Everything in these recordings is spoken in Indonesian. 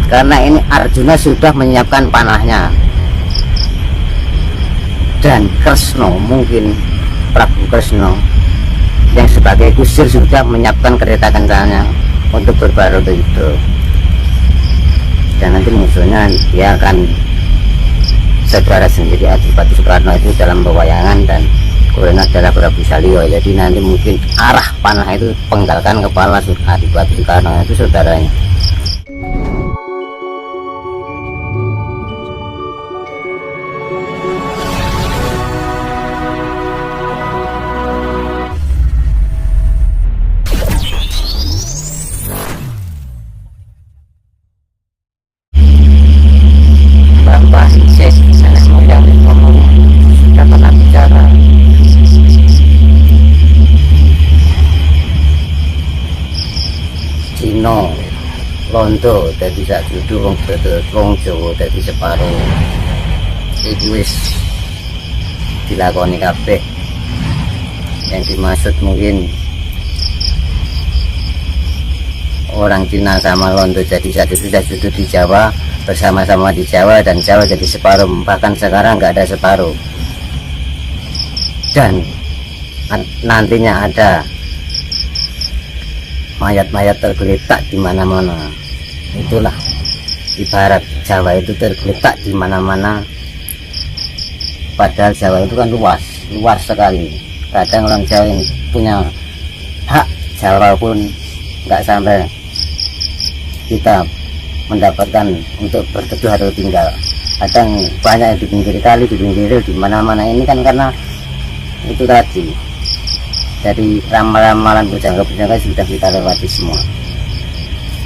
karena ini Arjuna sudah menyiapkan panahnya, dan Kresna, mungkin Prabu Kresna yang sebagai kusir sudah menyiapkan kereta kencana untuk berbarodo itu. Dan nanti musuhnya dia akan saudara sendiri, Adipati Soekarno itu dalam pewayangan, dan kemudian adalah Prabu Salyo. Jadi nanti mungkin arah panah itu penggalkan kepala Adipati Soekarno itu saudaranya. Cino Londo dadi sak dudu wong Jawa dadi separo. Iki wis dilakoni kabeh. Yang dimaksud mungkin orang Cina sama Londo jadi satu di Jawa, bersama-sama di Jawa, dan Jawa jadi separuh. Bahkan sekarang nggak ada separuh. Dan nantinya ada mayat-mayat tergeletak di mana-mana. Itulah ibarat Jawa itu tergeletak di mana-mana. Padahal Jawa itu kan luas sekali. Kadang orang Jawa yang punya hak Jawa pun nggak sampai kita mendapatkan untuk berteduh atau tinggal. Kadang banyak di pinggir kali, di pinggir di mana-mana. Ini kan karena itu tadi, dari ramalan-ramalan pujangga-pujangga sudah kita lewati semua.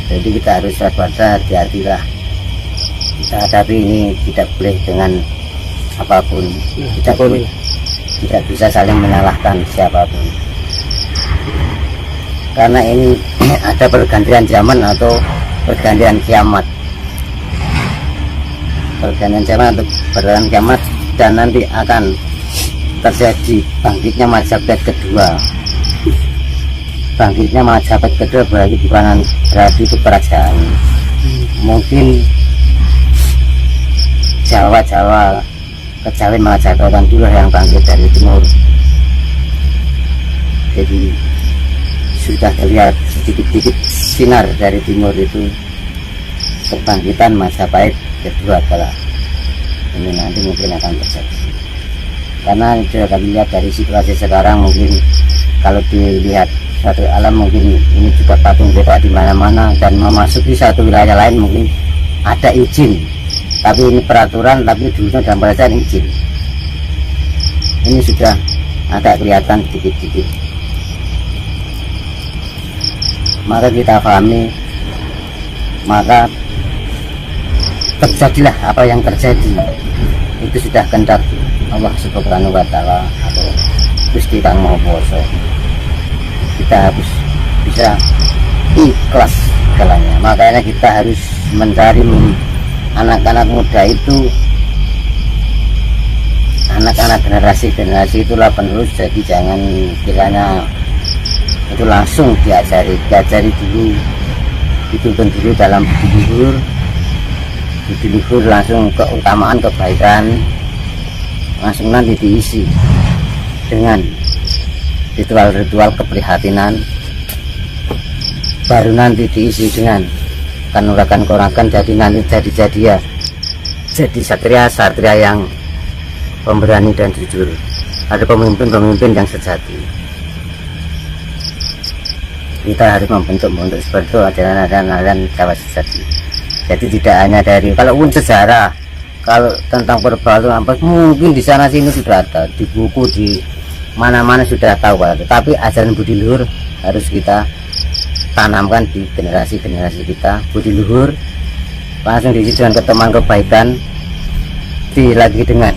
Jadi kita harus waspada, hati-hatilah kita hadapi ini. Tidak boleh dengan apapun, tidak bisa saling menyalahkan siapapun, karena ini ada pergantian zaman atau pergantian kiamat. Pergantian zaman atau pergantian kiamat, dan nanti akan terjadi bangkitnya Majapahit kedua. Bangkitnya Majapahit kedua berarti itu kerajaan. Mungkin Jawa Kejawen Majapahit dulu yang bangkit dari timur. Jadi sudah terlihat sedikit-sedikit sinar dari timur itu. Kebangkitan Majapahit kedua adalah ini nanti mungkin akan terjadi. Karena sudah kami lihat dari situasi sekarang, mungkin kalau dilihat satu alam, mungkin ini juga patung bebek di mana-mana, dan memasuki satu wilayah lain mungkin ada izin, tapi ini peraturan, tapi dulu dalam perasaan izin. Ini sudah agak kelihatan dikit-dikit. Maka kita pahami, maka terjadilah apa yang terjadi. Itu sudah kehendak Allah Subhanahu wa Ta'ala atau Gusti Kang Maha Kuwasa. Kita harus bisa ikhlas segalanya. Makanya kita harus mencari anak-anak muda itu, anak-anak generasi itulah penerus. Jadi jangan kiranya itu langsung diajari dulu, dituntun dulu dalam budi luhur, langsung keutamaan kebaikan, langsung nanti diisi dengan ritual-ritual keprihatinan, baru nanti diisi dengan kanuragan-koragan. Jadi nanti jadi satria yang pemberani dan jujur, ada pemimpin yang sejati. Kita harus membentuk seperti itu ajaran Jawa sejati. Jadi tidak hanya dari, kalaupun sejarah, kalau tentang perbal mungkin di sana sini sudah ada, di buku, di mana-mana sudah tahu, tapi ajaran budi luhur harus kita tanamkan di generasi-generasi kita. Budi luhur langsung diisi dengan keteman kebaikan, lagi dengan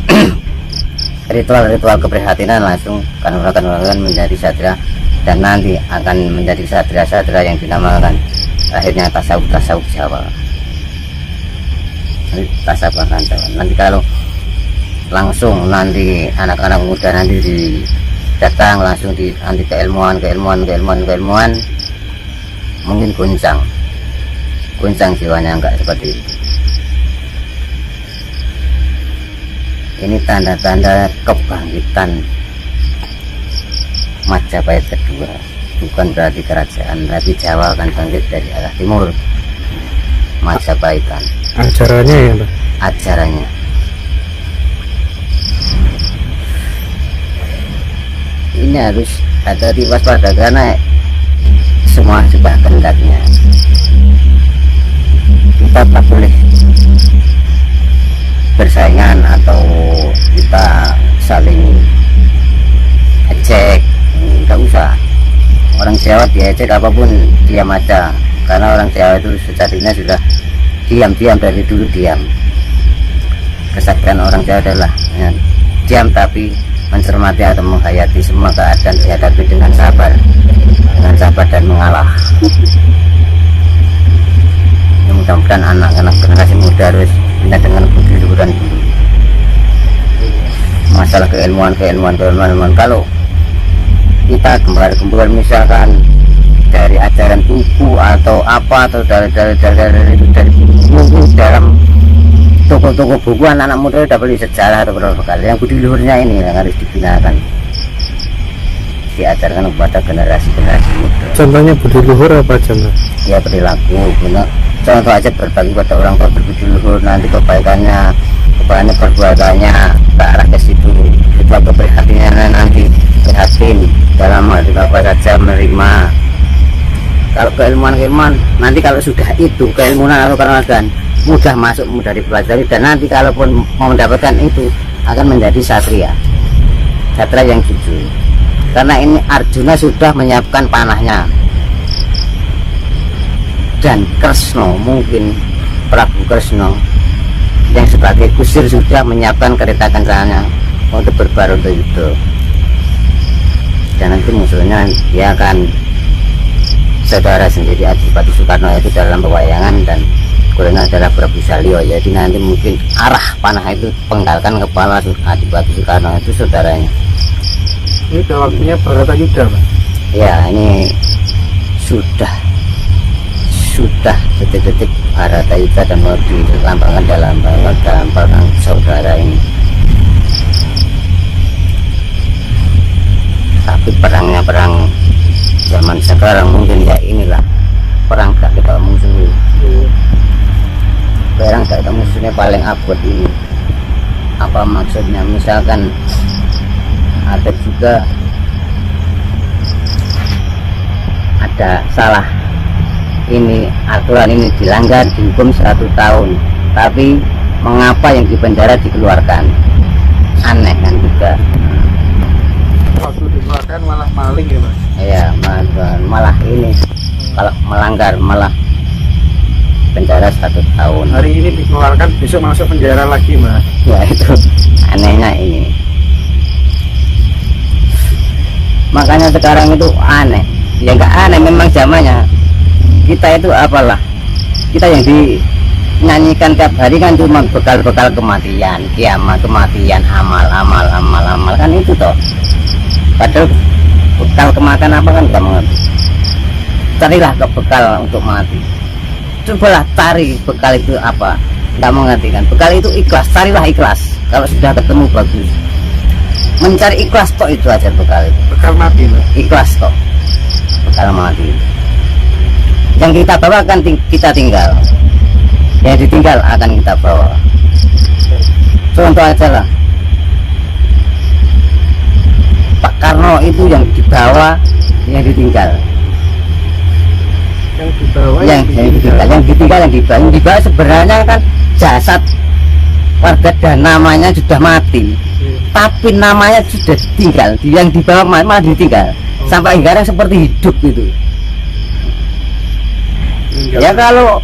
ritual-ritual keprihatinan, langsung kanuragan menjadi satria, dan nanti akan menjadi satria-satria yang dinamakan akhirnya tasawuf Jawa. Tasawuf Jawa. Nanti kalau langsung nanti anak-anak muda nanti datang langsung nanti keilmuan mungkin goncang goncang jiwanya, enggak seperti itu. Ini tanda-tanda kebangkitan Majapahit kedua, bukan berarti kerajaan, tapi Jawa akan bangkit dari arah timur. Majapahitan acaranya ya Pak? Acaranya ini harus hati-hati waspada karena semua sudah kehendaknya. Kita tak boleh bersaingan atau kita saling ejek, nggak usah. Orang Jawa diejek apapun diam aja, karena orang Jawa itu sejatinya sudah diam dari dulu diam. Kesaktian orang Jawa adalah ya, diam tapi mencermati atau menghayati semua keadaan dihadapi dengan sabar dan mengalah. Ya, mudah-mudahan anak-anak generasi muda harus pindah dengan budi luhuran dulu. Masalah keilmuan kalau kita kembali misalkan dari ajaran buku atau apa atau dari buku dalam toko-toko buku, anak-anak muda sudah beli sejarah atau berapa kali. Yang budi luhurnya ini yang harus dibinakan, diajarkan kepada generasi muda. Contohnya budi luhur apa contoh? Ya perilaku, benar. Contoh aja berbagi pada orang tua berbudi luhur, nanti kebaikannya perbuatannya ke arah ke situ. Itu keprihatinannya nanti prihatin dalam hal apa saja menerima. Kalau keilmuan nanti kalau sudah itu keilmuan atau kanuragan mudah masuk, mudah dipelajari, dan nanti kalaupun mau mendapatkan itu akan menjadi satria yang jujur. Karena ini Arjuna sudah menyiapkan panahnya, dan Kresno, mungkin Prabu Kresno yang sebagai kusir sudah menyiapkan kereta kencana untuk berbaru untuk itu. Dan nanti musuhnya dia akan saudara sendiri Adipati Soekarno itu dalam pewayangan, dan kemudian adalah Prabu Salyo. Jadi nanti mungkin arah panah itu penggalkan kepala Adipati Soekarno itu saudaranya. Ini udah waktunya Baratayuda Pak? Ya, ini sudah detik-detik Baratayuda dan mau dilambangkan dalam perang saudara ini. Tapi perangnya perang zaman sekarang mungkin ya inilah perang gak kita musuh. Perang gak kita musuhnya paling abot ini. Apa maksudnya? Misalkan ada juga ada salah, ini aturan ini dilanggar dihukum 1 tahun, tapi mengapa yang di penjara dikeluarkan? Aneh kan juga. Waktu dikeluarkan malah maling ya Mas? Iya, malah ini kalau melanggar malah penjara 1 tahun. Hari ini dikeluarkan, besok masuk penjara lagi Mas? Ya itu anehnya ini. Makanya sekarang itu aneh. Ya enggak aneh, memang zamannya. Kita itu apalah, kita yang dinyanyikan tiap hari kan cuma bekal-bekal kematian, kiamat, kematian, amal kan itu toh. Padahal bekal kemakan apa kan kamu ngerti. Carilah ke bekal untuk mati. Cobalah cari bekal itu apa, nggak mengerti kan. Bekal itu ikhlas, carilah ikhlas. Kalau sudah ketemu bagus. Mencari ikhlas kok, itu aja bekal itu. Bekal mati Mas? Ikhlas kok, bekal mati. Yang kita bawa kan kita tinggal, yang ditinggal akan kita bawa. Contoh aja lah, Pak Karno itu yang dibawa, yang ditinggal. Yang dibawa, yang dibawa sebenarnya kan jasad warga dan namanya sudah mati, tapi namanya sudah ditinggal. Yang dibawa malah ditinggal sampai sekarang seperti hidup gitu. Ya kalau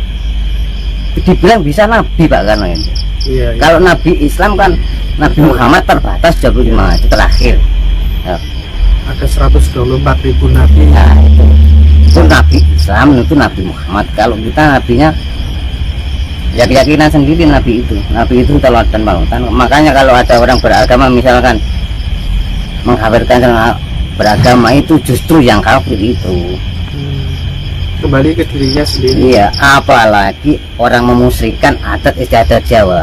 dibilang bisa nabi Pak Karno itu. Iya. Kalau nabi Islam kan Nabi Muhammad terbatas 25 itu terakhir. Ya. Ada 124.000 nabi. Nah, itu nabi Islam, itu Nabi Muhammad. Kalau kita nabinya ya keyakinan sendiri, nabi itu teladan panutan. Makanya kalau ada orang beragama misalkan mengkafirkan beragama, itu justru yang kafir itu. kembali ke dirinya sendiri. Iya, apalagi orang memusyrikan adat istiadat Jawa.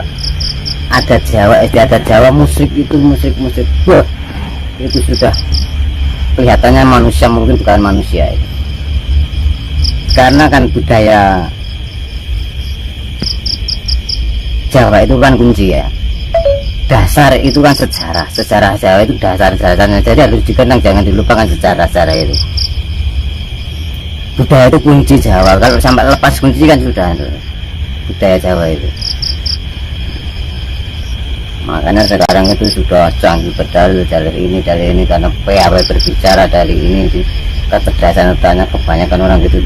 Adat Jawa, istiadat Jawa, musrik itu musrik. Wah, itu sudah kelihatannya manusia, mungkin bukan manusia itu. Karena kan budaya Jawa itu kan kunci ya. Dasar itu kan sejarah Jawa itu dasarnya, jadi harus dikenang, jangan dilupakan sejarah itu. Budaya itu kunci Jawa, kalau sampai lepas kunci kan sudah budaya Jawa itu. Makanya sekarang itu sudah canggih berdalil dari ini karena PAW berbicara dari ini, kecerdasan tanya kebanyakan orang gitu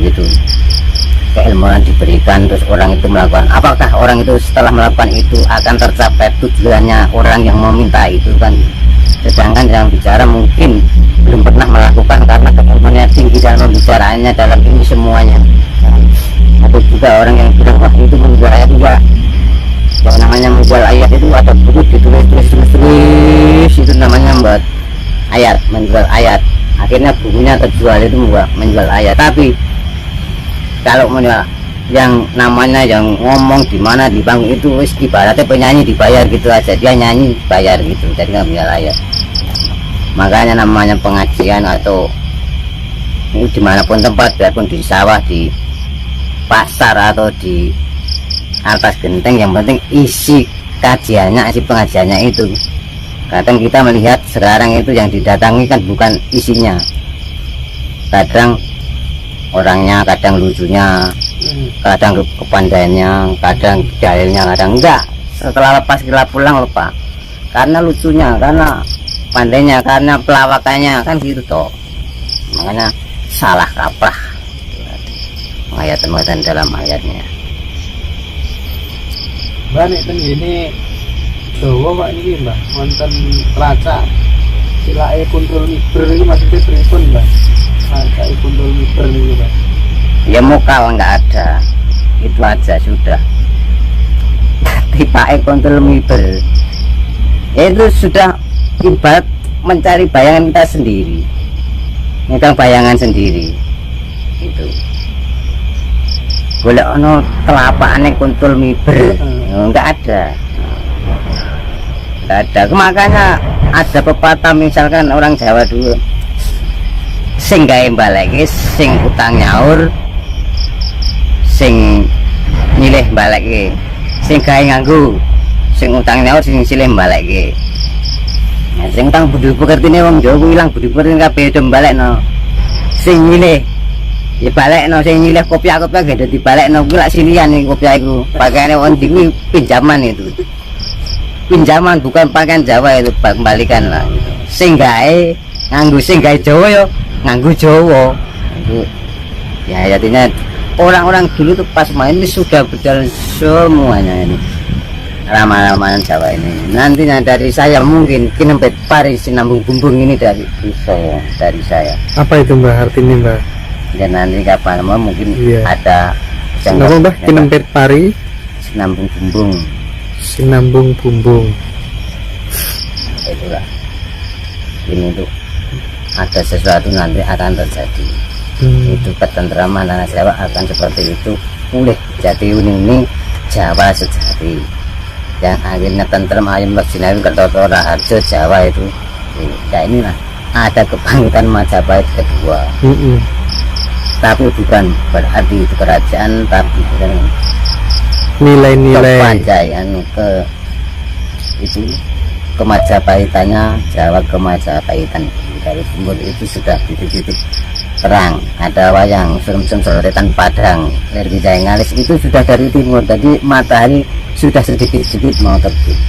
keilmuan diberikan, terus orang itu melakukan. Apakah orang itu setelah melakukan itu akan tercapai tujuannya orang yang meminta itu kan? Sedangkan yang bicara mungkin belum pernah melakukan karena keilmuannya tinggi dan pembicaraannya dalam ini semuanya. Atau juga orang yang bilang wah itu menjual ayat juga, yang namanya menjual ayat itu ada buku ditulis itu namanya membuat ayat, menjual ayat. Akhirnya bukunya terjual itu menjual ayat. Tapi kalau menjual yang namanya yang ngomong di mana di panggung itu wis ibaratnya penyanyi dibayar gitu aja, dia nyanyi bayar gitu, jadi nggak menjual ayat. Makanya namanya pengajian atau dimanapun tempat, biarpun di sawah, di pasar atau di atas genteng, yang penting isi kajiannya, isi pengajiannya itu. Kadang kita melihat sekarang itu yang didatangi kan bukan isinya, kadang orangnya, kadang lucunya, kadang kepandaiannya, kadang dalilnya, kadang enggak. Setelah lepas kita pulang lupa, karena lucunya, karena pandainya, karena pelawakannya kan gitu toh. Makanya salah kaprah ayat-ayat dalam ayatnya. Mbak nek ten gini Jawa Pak niki Mbak wonten raca silake kuntul miber iki maksudnya pripun Mbak? Raca kuntul miber niki Mbak. Ya mokal nggak ada, itu aja sudah. Tipe kontrol miber itu sudah ibarat mencari bayangan kita sendiri, megang bayangan sendiri itu. Boleh ono telapakane kontrol miber, nggak ada. Makanya ada pepatah, misalkan orang Jawa dulu, sing gawe baleke, sing utang nyaur, sing nyilih baleke, sing gawe nganggo, sing utang nyaur, sing silih baleke. Nah, sing utang budi pekertine wong Jawa kuwi ilang budi pekertine kabeh do balekno. Sing nyilih ya balekno, sing nyilih kopiah gede dibalekno kuwi lak silian iki kopiah iku. Pakaiane wong ndi kuwi pinjaman itu. Pinjaman bukan pakaian Jawa itu, kembalikan lah. Sing gawe nganggo, sing gawe Jawa yo nganggo Jawa. Ya artinya orang-orang dulu tuh pas main ini sudah berjalan semuanya ini ramalan Jawa ini. Nantinya dari saya mungkin kinempet pari sinambung bumbung ini dari saya. Apa itu Mbak artinya Mbak? Dan nanti kapan mau mungkin ada apa Mbak? Kinempet pari sinambung bumbung. Sinambung bumbung. Itulah. Ini tuh ada sesuatu nanti akan terjadi. Itu ketentraman tanah Jawa akan seperti itu, pulih jati uning Jawa sejati, yang akhirnya tentrem ayam bersinawi kertoto raharjo Jawa itu. Ya inilah ada kebangkitan Majapahit kedua. Tapi bukan berarti itu kerajaan, tapi bukan nilai-nilai kepanjaian ke itu kemajapahitannya Jawa, kemajapahitan dari timur itu sudah titik-titik terang, ada wayang serem-serem sorotan Padang, Lergi Jaya Ngalis itu sudah dari timur, jadi matahari sudah sedikit-sedikit mau terbit.